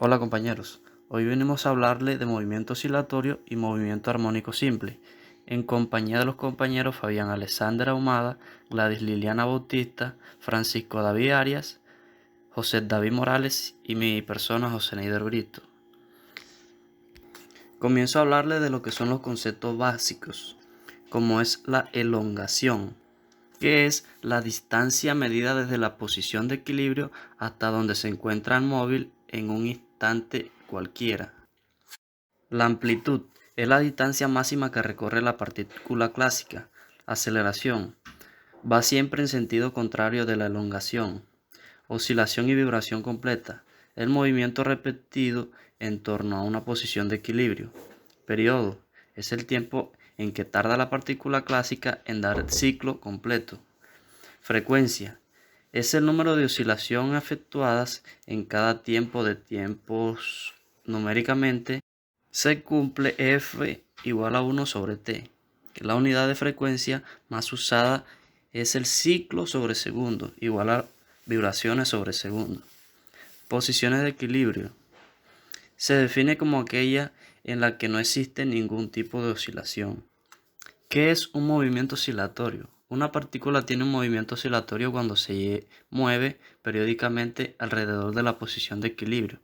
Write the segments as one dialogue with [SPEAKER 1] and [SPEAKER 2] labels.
[SPEAKER 1] Hola compañeros, hoy venimos a hablarle de movimiento oscilatorio y movimiento armónico simple, en compañía de los compañeros Fabián Alexander Ahumada, Gladys Liliana Bautista, Francisco David Arias, José David Morales y mi persona José Neider Brito. Comienzo a hablarle de lo que son los conceptos básicos, como es la elongación, que es la distancia medida desde la posición de equilibrio hasta donde se encuentra el móvil en un instante cualquiera. La amplitud es la distancia máxima que recorre la partícula clásica. Aceleración va siempre en sentido contrario de la elongación. Oscilación y vibración completa, el movimiento repetido en torno a una posición de equilibrio. Periodo es el tiempo en que tarda la partícula clásica en dar el ciclo completo. Frecuencia es el número de oscilación efectuadas en cada tiempo de tiempos. Numéricamente se cumple F igual a 1 sobre T, que la unidad de frecuencia más usada es el ciclo sobre segundo, igual a vibraciones sobre segundo. Posiciones de equilibrio. Se define como aquella en la que no existe ningún tipo de oscilación. ¿Qué es un movimiento oscilatorio? Una partícula tiene un movimiento oscilatorio cuando se mueve periódicamente alrededor de la posición de equilibrio,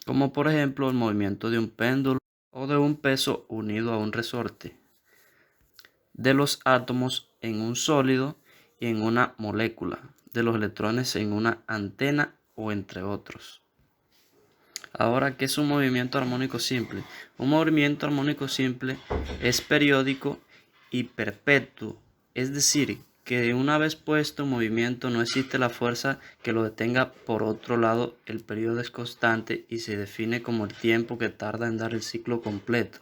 [SPEAKER 1] como por ejemplo el movimiento de un péndulo o de un peso unido a un resorte de los átomos en un sólido y en una molécula, de los electrones en una antena o entre otros. Ahora, ¿qué es un movimiento armónico simple? Un movimiento armónico simple es periódico y perpetuo, es decir, que una vez puesto en movimiento no existe la fuerza que lo detenga. Por otro lado, el periodo es constante y se define como el tiempo que tarda en dar el ciclo completo.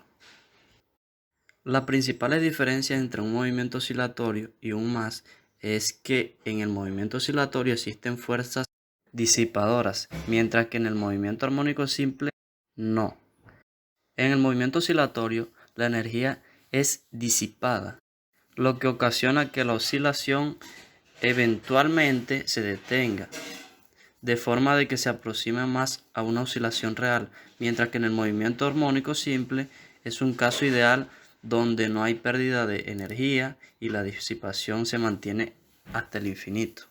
[SPEAKER 1] Las principales diferencias entre un movimiento oscilatorio y un más es que en el movimiento oscilatorio existen fuerzas disipadoras, mientras que en el movimiento armónico simple no. En el movimiento oscilatorio, la energía es disipada, lo que ocasiona que la oscilación eventualmente se detenga, de forma de que se aproxime más a una oscilación real, mientras que en el movimiento armónico simple es un caso ideal donde no hay pérdida de energía y la disipación se mantiene hasta el infinito.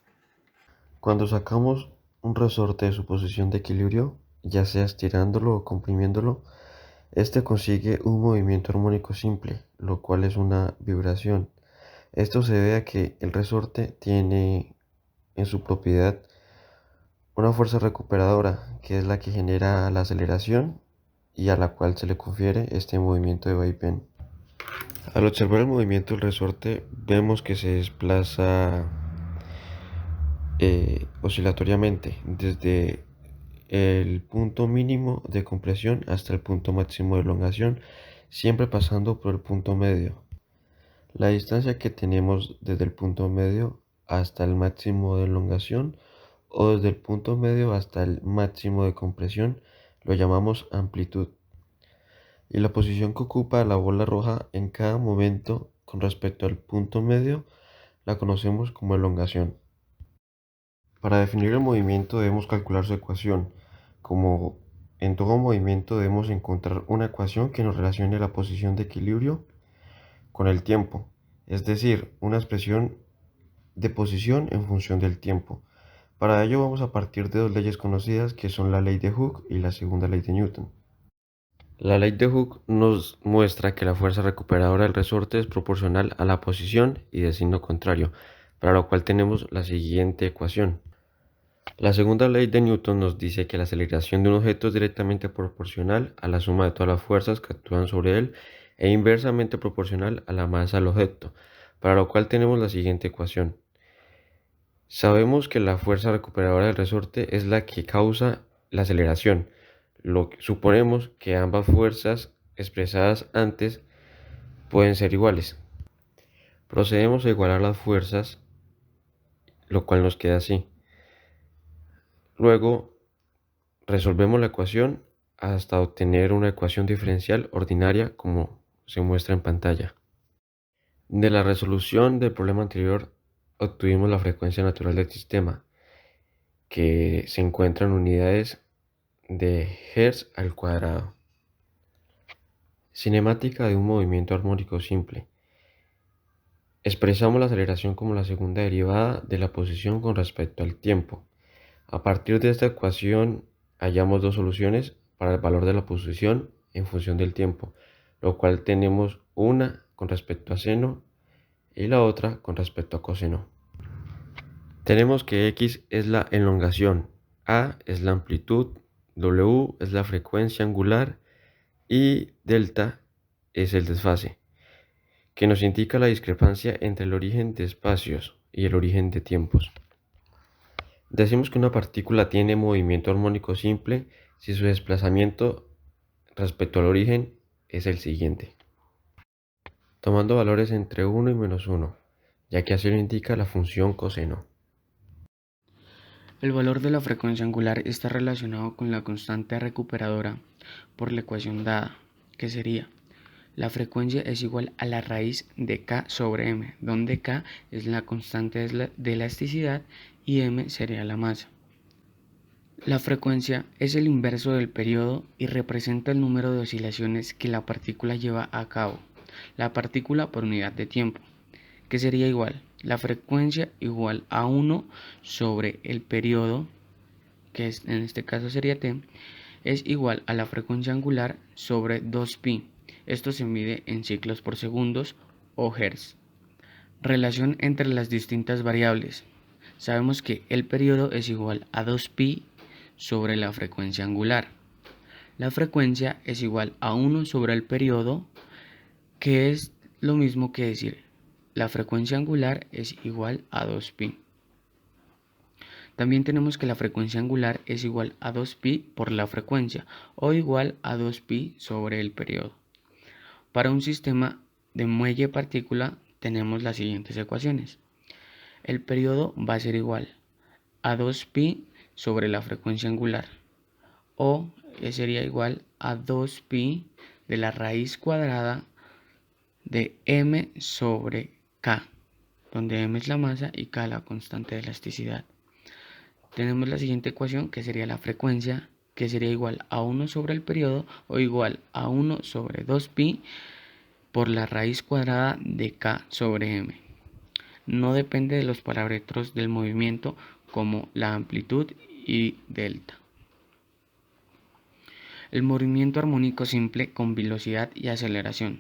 [SPEAKER 2] Cuando sacamos un resorte de su posición de equilibrio, ya sea estirándolo o comprimiéndolo, este consigue un movimiento armónico simple, lo cual es una vibración. Esto se debe a que el resorte tiene en su propiedad una fuerza recuperadora, que es la que genera la aceleración y a la cual se le confiere este movimiento de vaivén. Al observar el movimiento del resorte, vemos que se desplaza oscilatoriamente desde el punto mínimo de compresión hasta el punto máximo de elongación, siempre pasando por el punto medio. La distancia que tenemos desde el punto medio hasta el máximo de elongación o desde el punto medio hasta el máximo de compresión lo llamamos amplitud. Y la posición que ocupa la bola roja en cada momento con respecto al punto medio la conocemos como elongación. Para definir el movimiento debemos calcular su ecuación. Como en todo movimiento debemos encontrar una ecuación que nos relacione la posición de equilibrio con el tiempo, es decir, una expresión de posición en función del tiempo. Para ello vamos a partir de dos leyes conocidas que son la ley de Hooke y la segunda ley de Newton. La ley de Hooke nos muestra que la fuerza recuperadora del resorte es proporcional a la posición y de signo contrario, para lo cual tenemos la siguiente ecuación. La segunda ley de Newton nos dice que la aceleración de un objeto es directamente proporcional a la suma de todas las fuerzas que actúan sobre él e inversamente proporcional a la masa del objeto, para lo cual tenemos la siguiente ecuación. Sabemos que la fuerza recuperadora del resorte es la que causa la aceleración. Suponemos que ambas fuerzas expresadas antes pueden ser iguales. Procedemos a igualar las fuerzas, lo cual nos queda así. Luego resolvemos la ecuación hasta obtener una ecuación diferencial ordinaria como se muestra en pantalla. De la resolución del problema anterior obtuvimos la frecuencia natural del sistema, que se encuentra en unidades de Hertz al cuadrado. Cinemática de un movimiento armónico simple. Expresamos la aceleración como la segunda derivada de la posición con respecto al tiempo. A partir de esta ecuación hallamos dos soluciones para el valor de la posición en función del tiempo, lo cual tenemos una con respecto a seno y la otra con respecto a coseno. Tenemos que x es la elongación, a es la amplitud, w es la frecuencia angular y delta es el desfase, que nos indica la discrepancia entre el origen de espacios y el origen de tiempos. Decimos que una partícula tiene movimiento armónico simple si su desplazamiento respecto al origen es el siguiente, tomando valores entre 1 y -1, ya que así lo indica la función coseno.
[SPEAKER 1] El valor de la frecuencia angular está relacionado con la constante recuperadora por la ecuación dada, que sería: la frecuencia es igual a la raíz de k sobre m, donde k es la constante de elasticidad y m sería la masa. La frecuencia es el inverso del periodo y representa el número de oscilaciones que la partícula lleva a cabo, la partícula por unidad de tiempo, que sería igual la frecuencia igual a 1 sobre el periodo, que en este caso sería t, es igual a la frecuencia angular sobre 2pi. Esto se mide en ciclos por segundos o hertz. Relación entre las distintas variables. Sabemos que el periodo es igual a 2pi sobre la frecuencia angular. La frecuencia es igual a 1 sobre el periodo, que es lo mismo que decir la frecuencia angular es igual a 2pi. También tenemos que la frecuencia angular es igual a 2pi por la frecuencia o igual a 2pi sobre el periodo. Para un sistema de muelle-partícula tenemos las siguientes ecuaciones. El periodo va a ser igual a 2pi sobre la frecuencia angular o sería igual a 2pi de la raíz cuadrada de m sobre k, donde m es la masa y k la constante de elasticidad. Tenemos la siguiente ecuación, que sería la frecuencia, que sería igual a 1 sobre el periodo o igual a 1 sobre 2pi por la raíz cuadrada de k sobre m. No depende de los parámetros del movimiento como la amplitud y delta. El movimiento armónico simple con velocidad y aceleración.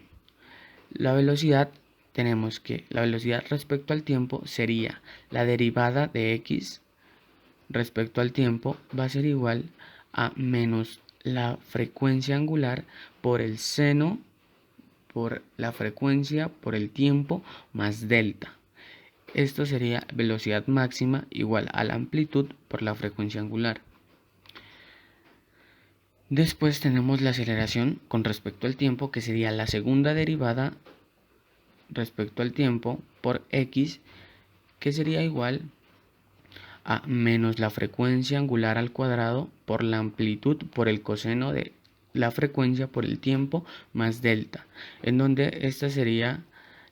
[SPEAKER 1] La velocidad, tenemos que la velocidad respecto al tiempo sería la derivada de x respecto al tiempo, va a ser igual a menos la frecuencia angular por el seno por la frecuencia por el tiempo más delta. Esto sería velocidad máxima igual a la amplitud por la frecuencia angular. Después tenemos la aceleración con respecto al tiempo, que sería la segunda derivada respecto al tiempo por x, que sería igual a menos la frecuencia angular al cuadrado por la amplitud por el coseno de la frecuencia por el tiempo más delta, en donde esta sería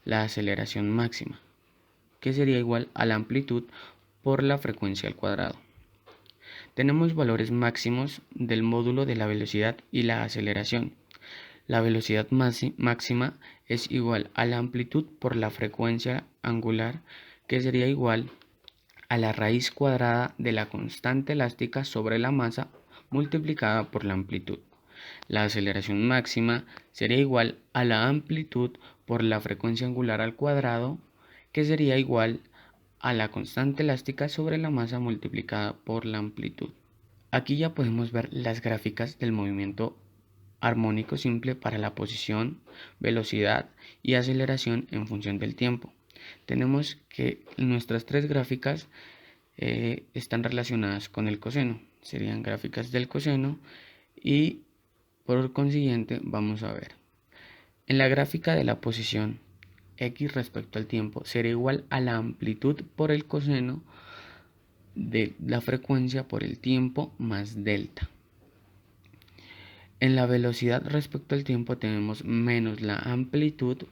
[SPEAKER 1] la aceleración máxima, que sería igual a la amplitud por la frecuencia al cuadrado. Tenemos valores máximos del módulo de la velocidad y la aceleración. La velocidad máxima es igual a la amplitud por la frecuencia angular, que sería igual a la raíz cuadrada de la constante elástica sobre la masa multiplicada por la amplitud. La aceleración máxima sería igual a la amplitud por la frecuencia angular al cuadrado, que sería igual a la constante elástica sobre la masa multiplicada por la amplitud. Aquí ya podemos ver las gráficas del movimiento armónico simple para la posición, velocidad y aceleración en función del tiempo. Tenemos que nuestras tres gráficas están relacionadas con el coseno, serían gráficas del coseno y por consiguiente vamos a ver. En la gráfica de la posición, x respecto al tiempo será igual a la amplitud por el coseno de la frecuencia por el tiempo más delta. En la velocidad respecto al tiempo tenemos menos la amplitud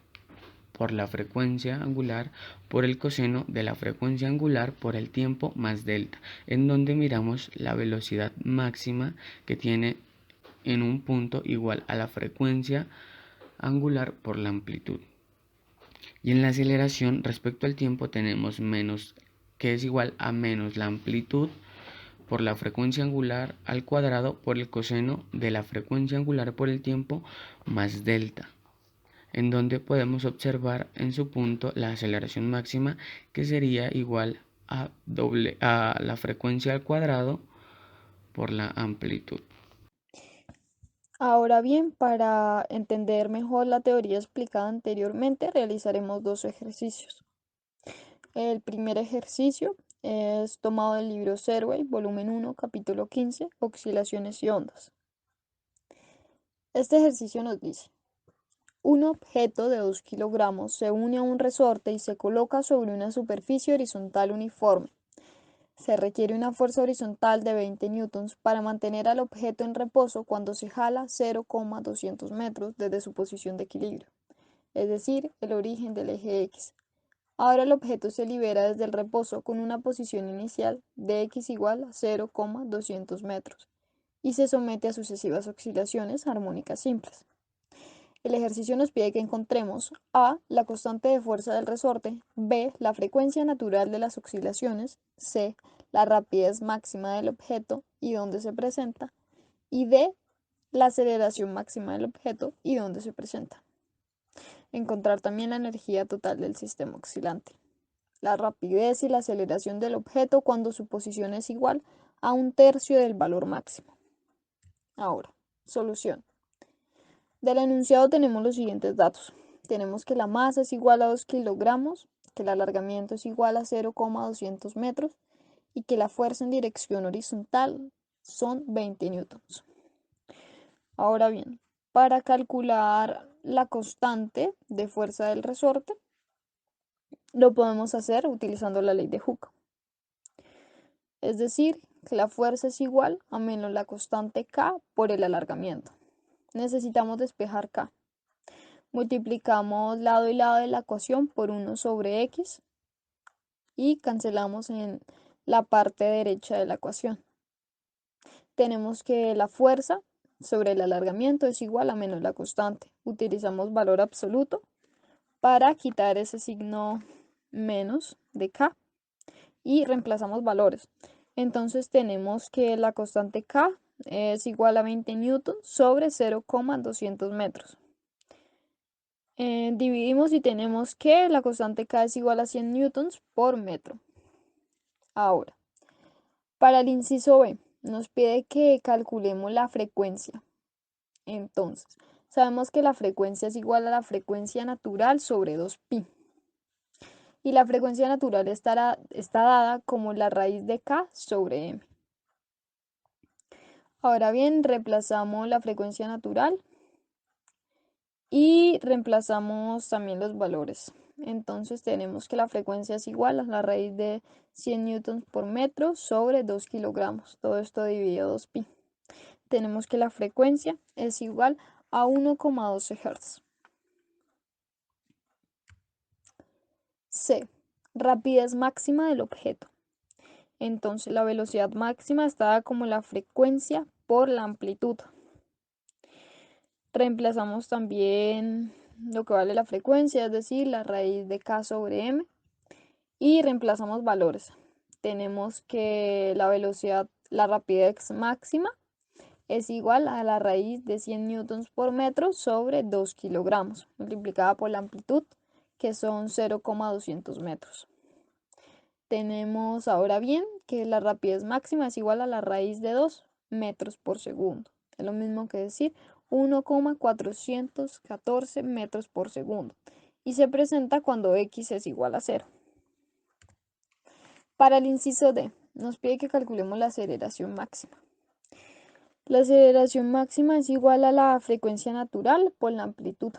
[SPEAKER 3] por la frecuencia angular por el coseno de la frecuencia angular por el tiempo más delta, en donde miramos la velocidad máxima que tiene en un punto igual a la frecuencia angular por la amplitud. Y en la aceleración respecto al tiempo tenemos menos, que es igual a menos la amplitud por la frecuencia angular al cuadrado por el coseno de la frecuencia angular por el tiempo más delta, en donde podemos observar en su punto la aceleración máxima, que sería igual a la frecuencia al cuadrado por la amplitud.
[SPEAKER 4] Ahora bien, para entender mejor la teoría explicada anteriormente, realizaremos dos ejercicios. El primer ejercicio es tomado del libro Serway, volumen 1, capítulo 15, Oscilaciones y ondas. Este ejercicio nos dice: un objeto de 2 kilogramos se une a un resorte y se coloca sobre una superficie horizontal uniforme. Se requiere una fuerza horizontal de 20 newtons para mantener al objeto en reposo cuando se jala 0,200 metros desde su posición de equilibrio, es decir, el origen del eje X. Ahora el objeto se libera desde el reposo con una posición inicial de X igual a 0,200 metros y se somete a sucesivas oscilaciones armónicas simples. El ejercicio nos pide que encontremos a. La constante de fuerza del resorte, b. La frecuencia natural de las oscilaciones, c. La rapidez máxima del objeto y dónde se presenta, y d. La aceleración máxima del objeto y dónde se presenta. Encontrar también la energía total del sistema oscilante, la rapidez y la aceleración del objeto cuando su posición es igual a 1/3 del valor máximo. Ahora, solución. Del enunciado tenemos los siguientes datos. Tenemos que la masa es igual a 2 kilogramos, que el alargamiento es igual a 0,200 metros y que la fuerza en dirección horizontal son 20 newtons. Ahora bien, para calcular la constante de fuerza del resorte, lo podemos hacer utilizando la ley de Hooke. Es decir, que la fuerza es igual a menos la constante K por el alargamiento. Necesitamos despejar K. Multiplicamos lado y lado de la ecuación por 1 sobre X y cancelamos en la parte derecha de la ecuación. Tenemos que la fuerza sobre el alargamiento es igual a menos la constante. Utilizamos valor absoluto para quitar ese signo menos de K y reemplazamos valores. Entonces tenemos que la constante K es igual a 20 newtons sobre 0,200 metros. Dividimos y tenemos que la constante K es igual a 100 newtons por metro. Ahora, para el inciso B, nos pide que calculemos la frecuencia. Entonces, sabemos que la frecuencia es igual a la frecuencia natural sobre 2pi. Y la frecuencia natural está dada como la raíz de K sobre M. Ahora bien, reemplazamos la frecuencia natural y reemplazamos también los valores. Entonces tenemos que la frecuencia es igual a la raíz de 100 newtons por metro sobre 2 kilogramos. Todo esto dividido 2pi. Tenemos que la frecuencia es igual a 1,12 Hz. C. Rapidez máxima del objeto. Entonces la velocidad máxima está dada como la frecuencia por la amplitud. Reemplazamos también lo que vale la frecuencia, es decir, la raíz de K sobre M, y reemplazamos valores. Tenemos que la velocidad, la rapidez máxima es igual a la raíz de 100 newtons por metro sobre 2 kilogramos, multiplicada por la amplitud, que son 0,200 metros. Tenemos ahora bien que la rapidez máxima es igual a la raíz de 2 metros por segundo. Es lo mismo que decir 1,414 metros por segundo. Y se presenta cuando X es igual a 0. Para el inciso D, nos pide que calculemos la aceleración máxima. La aceleración máxima es igual a la frecuencia natural por la amplitud.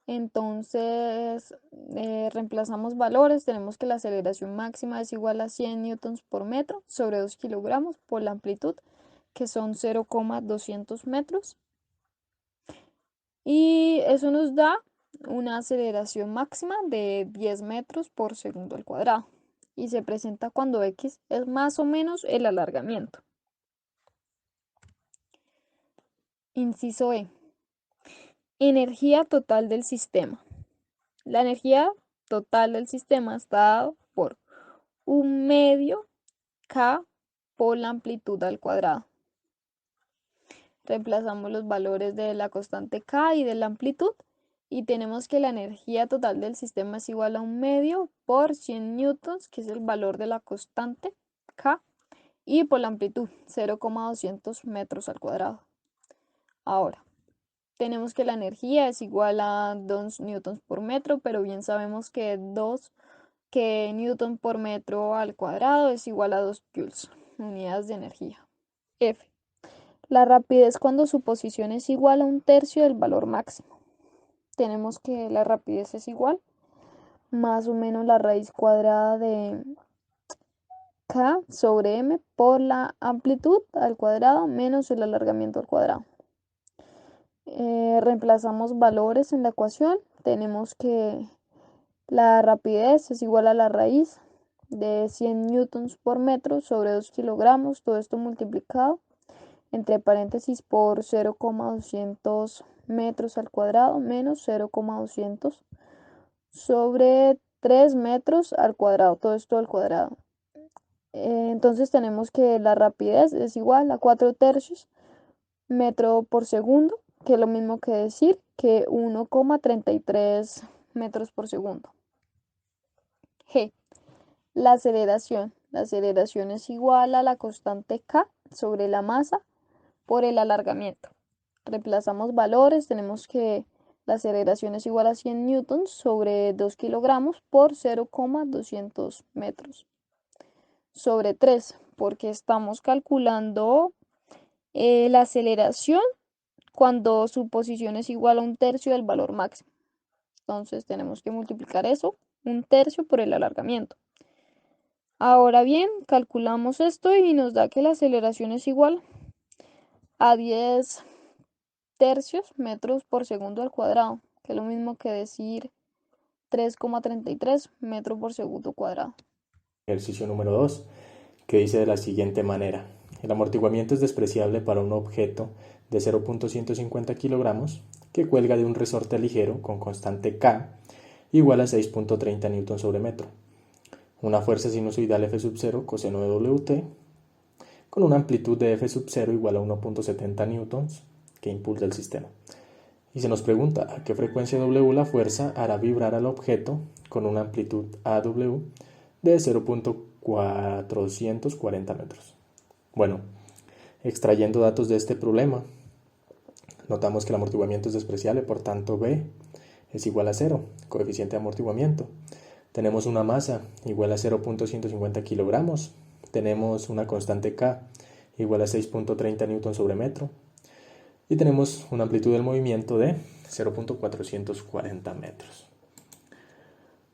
[SPEAKER 4] Entonces, reemplazamos valores. Tenemos que la aceleración máxima es igual a 100 newtons por metro sobre 2 kilogramos por la amplitud, que son 0,200 metros. Y eso nos da una aceleración máxima de 10 metros por segundo al cuadrado y se presenta cuando x es más o menos el alargamiento. Inciso E. Energía total del sistema. La energía total del sistema está dado por 1/2 K por la amplitud al cuadrado. Reemplazamos los valores de la constante K y de la amplitud y tenemos que la energía total del sistema es igual a 1/2 por 100 newtons, que es el valor de la constante K, y por la amplitud 0,200 metros al cuadrado. Ahora, tenemos que la energía es igual a 2 newtons por metro, pero bien sabemos que newton por metro al cuadrado es igual a 2 joules, unidades de energía. F. La rapidez cuando su posición es igual a 1/3 del valor máximo. Tenemos que la rapidez es igual más o menos la raíz cuadrada de K sobre M por la amplitud al cuadrado menos el alargamiento al cuadrado. Reemplazamos valores en la ecuación. Tenemos que la rapidez es igual a la raíz de 100 newtons por metro sobre 2 kilogramos, todo esto multiplicado entre paréntesis por 0,200 metros al cuadrado menos 0,200 sobre 3 metros al cuadrado, todo esto al cuadrado. Entonces tenemos que la rapidez es igual a 4/3 metro por segundo, que es lo mismo que decir que 1,33 metros por segundo. G. La aceleración. La aceleración es igual a la constante K sobre la masa por el alargamiento. Reemplazamos valores, tenemos que la aceleración es igual a 100 newtons sobre 2 kilogramos por 0,200 metros sobre 3, porque estamos calculando la aceleración cuando su posición es igual a 1/3 del valor máximo. Entonces tenemos que multiplicar eso, 1/3 por el alargamiento. Ahora bien, calculamos esto y nos da que la aceleración es igual a 10 tercios metros por segundo al cuadrado, que es lo mismo que decir 3,33 metros por segundo cuadrado.
[SPEAKER 5] Ejercicio número 2, que dice de la siguiente manera: el amortiguamiento es despreciable para un objeto de 0,150 kilogramos que cuelga de un resorte ligero con constante K igual a 6,30 Newton sobre metro. Una fuerza sinusoidal F sub 0 coseno de WT con una amplitud de F sub 0 igual a 1,70 newtons que impulsa el sistema. Y se nos pregunta a qué frecuencia W la fuerza hará vibrar al objeto con una amplitud AW de 0,440 metros. Bueno, extrayendo datos de este problema, notamos que el amortiguamiento es despreciable, por tanto B es igual a 0, coeficiente de amortiguamiento. Tenemos una masa igual a 0,150 kilogramos, tenemos una constante K igual a 6,30 newton sobre metro y tenemos una amplitud del movimiento de 0,440 metros.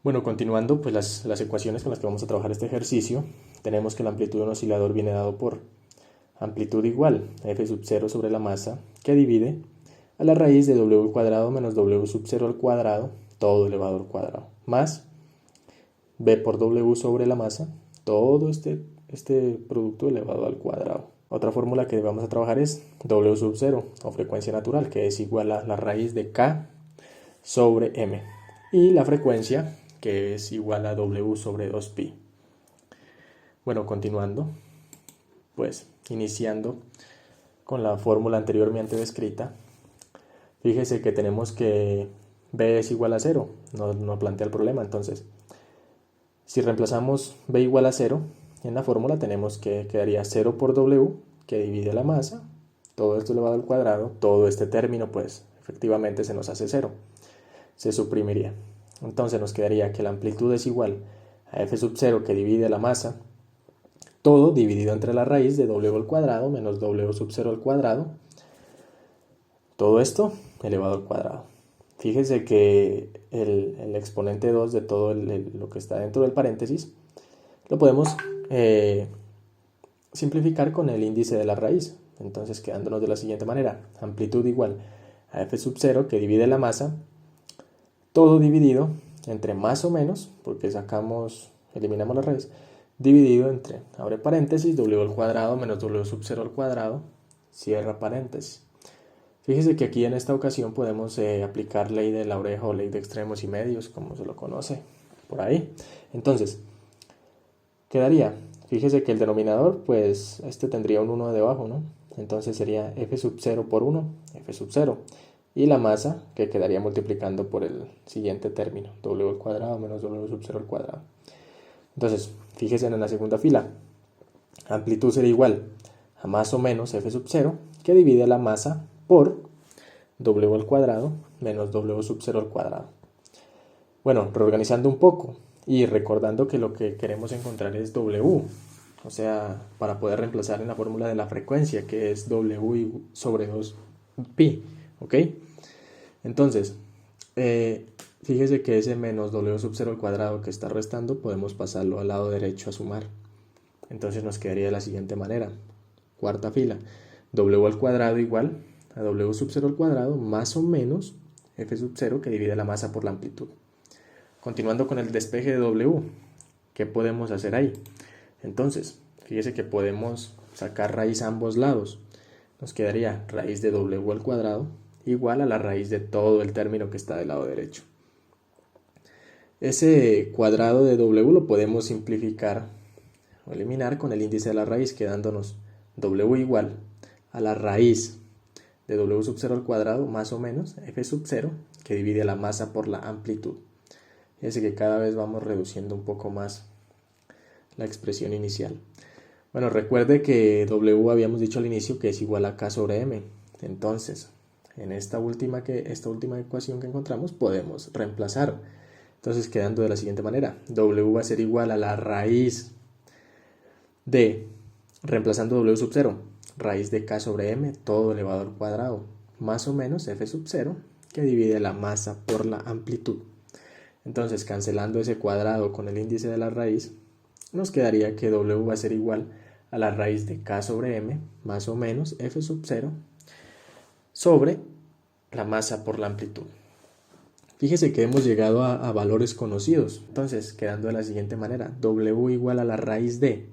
[SPEAKER 5] Bueno, continuando pues las ecuaciones con las que vamos a trabajar este ejercicio, tenemos que la amplitud de un oscilador viene dado por amplitud igual a F sub 0 sobre la masa, que divide a la raíz de W al cuadrado menos W sub 0 al cuadrado, todo elevado al cuadrado, más B por W sobre la masa, todo este producto elevado al cuadrado. Otra fórmula que vamos a trabajar es W sub 0, o frecuencia natural, que es igual a la raíz de K sobre M. Y la frecuencia, que es igual a W sobre 2pi. Bueno, continuando, pues iniciando con la fórmula anteriormente descrita, fíjese que tenemos que B es igual a 0, no plantea el problema. Entonces, si reemplazamos B igual a 0 en la fórmula, tenemos que quedaría 0 por W, que divide la masa, todo esto elevado al cuadrado, todo este término pues efectivamente se nos hace 0, se suprimiría. Entonces nos quedaría que la amplitud es igual a F sub 0, que divide la masa, todo dividido entre la raíz de W al cuadrado menos W sub 0 al cuadrado, todo esto elevado al cuadrado. Fíjese que el exponente 2 de todo lo que está dentro del paréntesis lo podemos simplificar con el índice de la raíz. Entonces, quedándonos de la siguiente manera: amplitud igual a F sub 0, que divide la masa, todo dividido entre más o menos, porque eliminamos la raíz, dividido entre, abre paréntesis, w al cuadrado menos w sub 0 al cuadrado, cierra paréntesis. Fíjese que aquí en esta ocasión podemos aplicar ley de la oreja o ley de extremos y medios, como se lo conoce por ahí. Entonces, quedaría, fíjese que el denominador, pues este tendría un 1 debajo, ¿no? Entonces sería f sub 0 por 1, f sub 0. Y la masa que quedaría multiplicando por el siguiente término, w al cuadrado menos w sub 0 al cuadrado. Entonces, fíjese en la segunda fila, amplitud será igual a más o menos f sub 0, que divide la masa por w al cuadrado menos w sub 0 al cuadrado. Bueno, reorganizando un poco y recordando que lo que queremos encontrar es w, o sea, para poder reemplazar en la fórmula de la frecuencia, que es w sobre 2pi, ¿ok? Entonces, fíjese que ese menos w sub 0 al cuadrado que está restando, podemos pasarlo al lado derecho a sumar. Entonces nos quedaría de la siguiente manera. Cuarta fila, w al cuadrado igual a w sub 0 al cuadrado más o menos f sub 0 que divide la masa por la amplitud. Continuando con el despeje de w, ¿qué podemos hacer ahí? Entonces, fíjese que podemos sacar raíz a ambos lados. Nos quedaría raíz de w al cuadrado igual a la raíz de todo el término que está del lado derecho. Ese cuadrado de w lo podemos simplificar o eliminar con el índice de la raíz, quedándonos w igual a la raíz de w sub 0 al cuadrado más o menos f sub 0 que divide la masa por la amplitud. Fíjense que cada vez vamos reduciendo un poco más la expresión inicial. Bueno, recuerde que w habíamos dicho al inicio que es igual a k sobre m. Entonces, en esta última ecuación que encontramos podemos reemplazar. Entonces, quedando de la siguiente manera, w va a ser igual a la raíz de, reemplazando w sub 0, raíz de k sobre m, todo elevado al cuadrado, más o menos f sub 0, que divide la masa por la amplitud. Entonces, cancelando ese cuadrado con el índice de la raíz, nos quedaría que w va a ser igual a la raíz de k sobre m, más o menos f sub 0, sobre la masa por la amplitud. Fíjese que hemos llegado a valores conocidos. Entonces, quedando de la siguiente manera, w igual a la raíz de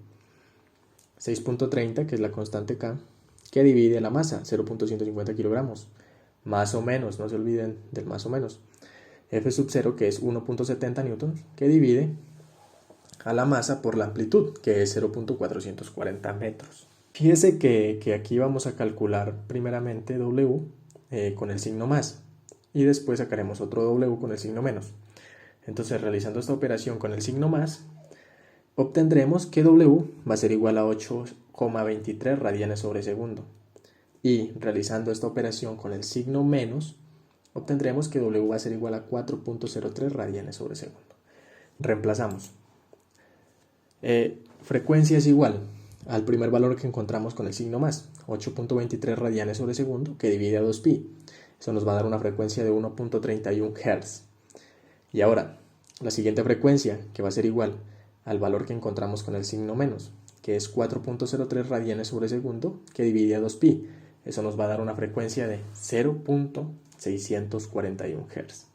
[SPEAKER 5] 6.30, que es la constante k, que divide la masa, 0.150 kilogramos, más o menos, no se olviden del más o menos, f sub 0, que es 1.70 newtons, que divide a la masa por la amplitud, que es 0.440 metros. Fíjese que aquí vamos a calcular primeramente w con el signo más, y después sacaremos otro w con el signo menos. Entonces, realizando esta operación con el signo más, obtendremos que w va a ser igual a 8,23 radianes sobre segundo. Y realizando esta operación con el signo menos, obtendremos que w va a ser igual a 4.03 radianes sobre segundo. Reemplazamos. Frecuencia es igual al primer valor que encontramos con el signo más, 8.23 radianes sobre segundo, que divide a 2pi. Eso nos va a dar una frecuencia de 1.31 Hz. Y ahora, la siguiente frecuencia, que va a ser igual al valor que encontramos con el signo menos, que es 4.03 radianes sobre segundo, que divide a 2pi. Eso nos va a dar una frecuencia de 0.641 Hz.